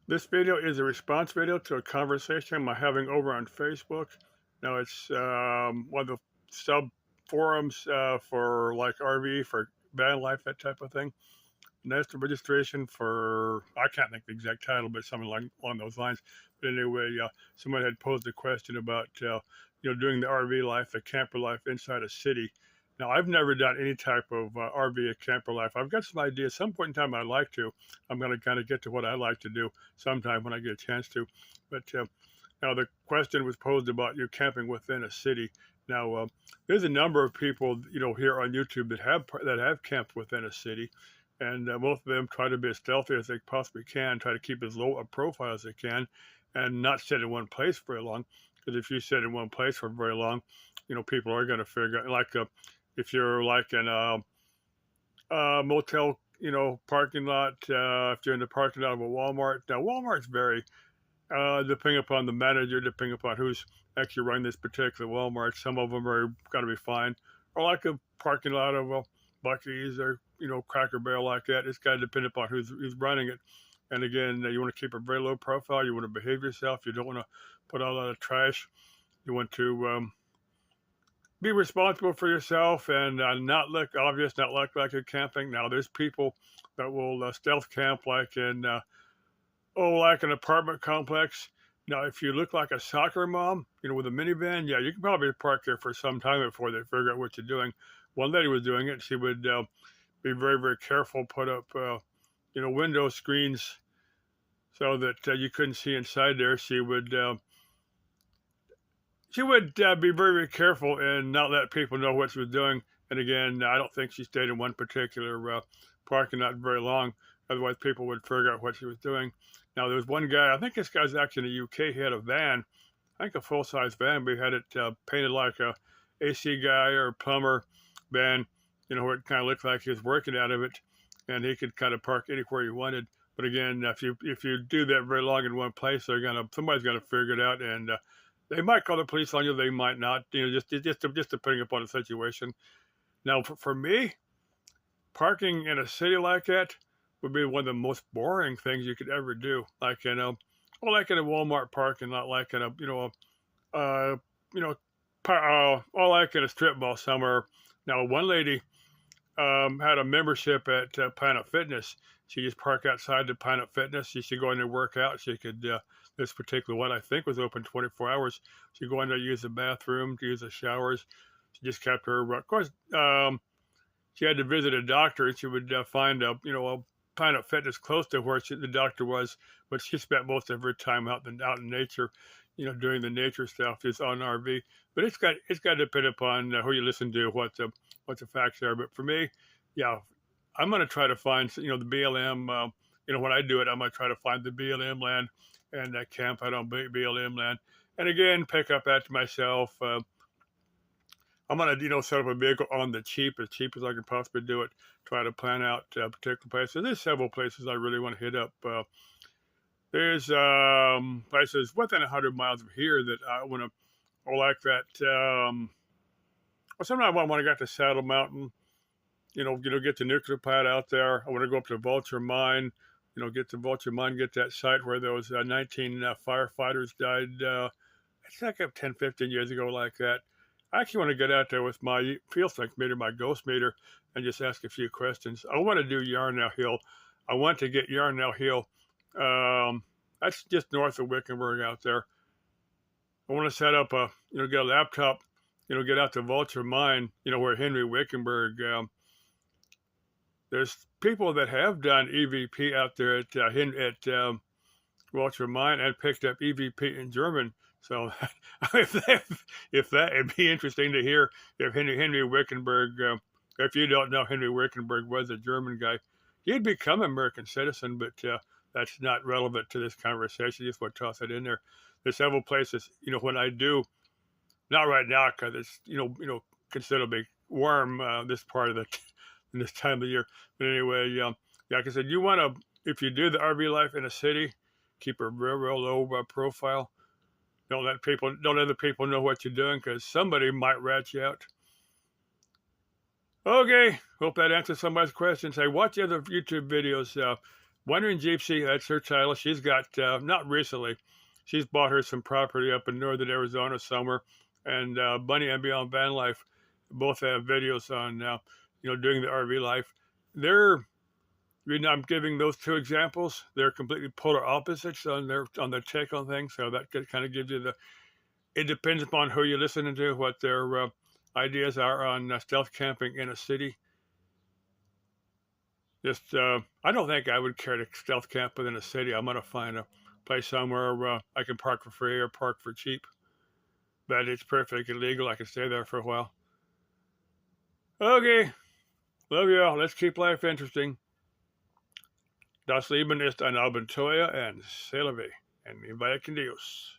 This video is a response video to a conversation I'm having over on Facebook. Now it's one of the sub forums for like RV, for van life, that type of thing. And that's the registration for, I can't think the exact title, but something along those lines. But anyway, someone had posed a question about, doing the RV life, the camper life inside a city. Now, I've never done any type of RV or camper life. I've got some ideas. Some point in time, I'd like to. I'm going to kind of get to what I like to do sometime when I get a chance to. But now the question was posed about you camping within a city. Now, there's a number of people, here on YouTube that have camped within a city, and most of them try to be as stealthy as they possibly can, try to keep as low a profile as they can, and not sit in one place very long. Because if you sit in one place for very long, people are going to figure out, like, if you're like in a motel, parking lot, if you're in the parking lot of a Walmart. Now, Walmart's very, depending upon the manager, depending upon who's actually running this particular Walmart, some of them are going to be fine. Or like a parking lot of a Buc-ee's or, Cracker Barrel, like that. It's got to depend upon who's running it. And again, you want to keep a very low profile. You want to behave yourself. You don't want to put out a lot of trash. You want to be responsible for yourself and not look obvious, not look like you're camping. Now, there's people that will stealth camp like in, like an apartment complex. Now, if you look like a soccer mom, with a minivan, yeah, you can probably park there for some time before they figure out what you're doing. One lady was doing it. She would be very, very careful, put up, window screens so that you couldn't see inside there. She would be very, very careful and not let people know what she was doing. And again, I don't think she stayed in one particular parking lot very long. Otherwise, people would figure out what she was doing. Now, there was one guy, I think this guy's actually in the UK. He had a van, I think a full-size van, but he had it painted like a AC guy or plumber van, where it kind of looked like he was working out of it, and he could kind of park anywhere he wanted. But again, if you do that very long in one place, somebody's gonna figure it out, and they might call the police on you. They might not. Just depending upon the situation. Now, for me, parking in a city like that would be one of the most boring things you could ever do. Like like in a Walmart parking lot, like in a or like in a strip mall somewhere. Now, one lady had a membership at Planet Fitness. She just parked outside the Planet Fitness. She should go in there and work out. She could, this particular one, I think, was open 24 hours. She'd go in there, use the bathroom, to use the showers. She just kept her, of course, she had to visit a doctor, and she would find a Planet Fitness close to where the doctor was, but she spent most of her time out in nature, doing the nature stuff, just on RV. But it's got to depend upon who you listen to, what the facts are. But for me, yeah, I'm going to try to find, the BLM. When I do it, I'm going to try to find the BLM land and camp out on BLM land. And again, pick up after myself. I'm going to, set up a vehicle on the cheap as I can possibly do it. Try to plan out particular places. There's several places I really want to hit up. There's places within 100 miles of here that I want to, or like that. Sometimes I want to get to Saddle Mountain. Get the nuclear plant out there. I want to go up to Vulture Mine. Get to Vulture Mine, get that site where those 19 firefighters died. It's like 10, 15 years ago, like that. I actually want to get out there with my field strength meter, my ghost meter, and just ask a few questions. I want to do Yarnell Hill. I want to get Yarnell Hill. That's just north of Wickenburg out there. I want to set up get a laptop, get out to Vulture Mine, where Henry Wickenburg. There's people that have done EVP out there at Vulture Mine and picked up EVP in German. So if it'd be interesting to hear if Henry Wickenburg, if you don't know, Henry Wickenburg was a German guy. He'd become an American citizen, but that's not relevant to this conversation. Just want to toss it in there. There's several places, when I do, not right now because it's considerably warm this part of this time of year. But anyway, like I said, if you do the RV life in a city, keep a real low profile. Don't let other people know what you're doing, because somebody might rat you out. Okay, hope that answers somebody's questions. Hey, watch other YouTube videos. Wandering Gypsy, that's her title. She's got, not recently, she's bought her some property up in northern Arizona somewhere. And Bunny and Beyond Van Life both have videos on, doing the RV life. They're, I'm giving those two examples. They're completely polar opposites on their take on things. So that kind of gives you it depends upon who you're listening to, what their ideas are on stealth camping in a city. I don't think I would care to stealth camp within a city. I'm going to find a place somewhere I can park for free or park for cheap. But it's perfectly legal. I can stay there for a while. Okay. Love you all. Let's keep life interesting. Das Leben ist ein Abenteuer and c'est la vie. And mi vaya con Dios.